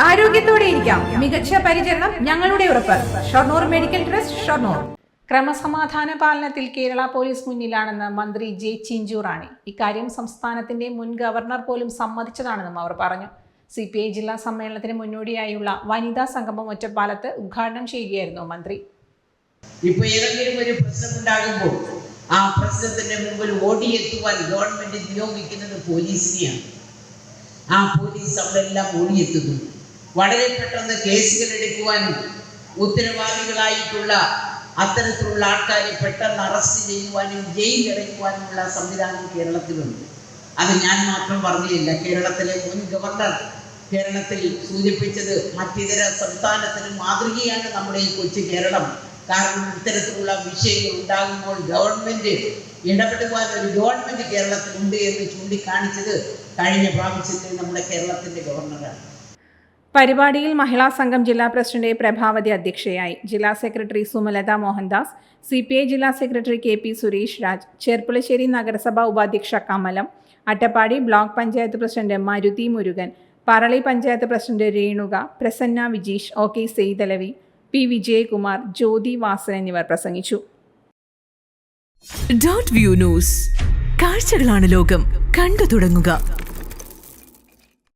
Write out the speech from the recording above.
ആരോഗ്യത്തോടെ ഇരിക്കാം. മികച്ച പരിചരണം ഞങ്ങളുടെ ഉറപ്പ്. Shoranur medical trust, Shoranur. ക്രമസമാധാന പാലനത്തിൽ കേരള പോലീസ് മുന്നിലാണെന്ന് മന്ത്രി ജെ ചിഞ്ചുറാണി. ഇക്കാര്യം സംസ്ഥാനത്തിന്റെ മുൻ ഗവർണർ പോലും സമ്മതിച്ചതാണെന്നും അവർ പറഞ്ഞു. CPI ജില്ലാ സമ്മേളനത്തിന് മുന്നോടിയായുള്ള വനിതാ സംഗമം ഒറ്റപ്പാലത്ത് ഉദ്ഘാടനം ചെയ്യുകയായിരുന്നു മന്ത്രി. ഇപ്പൊ ഏതെങ്കിലും ഒരു പ്രശ്നമുണ്ടാകുമ്പോൾ ആ പ്രശ്നത്തിന്റെ മുമ്പിൽ ഓടിയെത്തുവാൻ ഗവൺമെന്റ് നിയോഗിക്കുന്നത് പോലീസിനെയാണ്. ആ പോലീസ് അവിടെല്ലാം ഓടിയെത്തുന്നു. വളരെ പെട്ടെന്ന് കേസുകൾ എടുക്കുവാനും ഉത്തരവാദികളായിട്ടുള്ള അത്തരത്തിലുള്ള ആൾക്കാരെ പെട്ടെന്ന് അറസ്റ്റ് ചെയ്യുവാനും ജയിലിലടയ്ക്കുവാനുമുള്ള സംവിധാനം കേരളത്തിലുണ്ട്. അത് ഞാൻ മാത്രം പറഞ്ഞില്ല. കേരളത്തിലെ മുൻ ഗവർണർ കേരളത്തിൽ സൂചിപ്പിച്ചത് മറ്റിതര സംസ്ഥാനത്തിന് മാതൃകയാണ് നമ്മുടെ ഈ കൊച്ചു കേരളം. കാരണം ഇത്തരത്തിലുള്ള വിഷയങ്ങൾ ഉണ്ടാകുമ്പോൾ ഗവൺമെന്റ് ഇടപെടുവാൻ ഒരു ഗവൺമെന്റ് കേരളത്തിലുണ്ട് എന്ന് ചൂണ്ടിക്കാണിച്ചത് കഴിഞ്ഞ പ്രാവശ്യത്തെ നമ്മുടെ കേരളത്തിന്റെ ഗവർണറാണ്. പരിപാടിയിൽ മഹിളാ സംഘം ജില്ലാ പ്രസിഡന്റ് പ്രഭാവതി അധ്യക്ഷയായി. ജില്ലാ സെക്രട്ടറി സുമലത മോഹൻദാസ്, CPI ജില്ലാ സെക്രട്ടറി KP സുരേഷ് രാജ്, ചെർപ്പുളശ്ശേരി നഗരസഭ ഉപാധ്യക്ഷ Kamalam, Attappadi block panchayat president Maruthi Murugan, Parali panchayat president Renuka, Prasanna Vijeesh, OK Saithalavi, P Vijayakumar, Jyothi Vasan എന്നിവർ പ്രസംഗിച്ചു. .വ്യൂ ന്യൂസ്, കാഴ്ചകളാണ് ലോകം, കണ്ടു തുടങ്ങുക.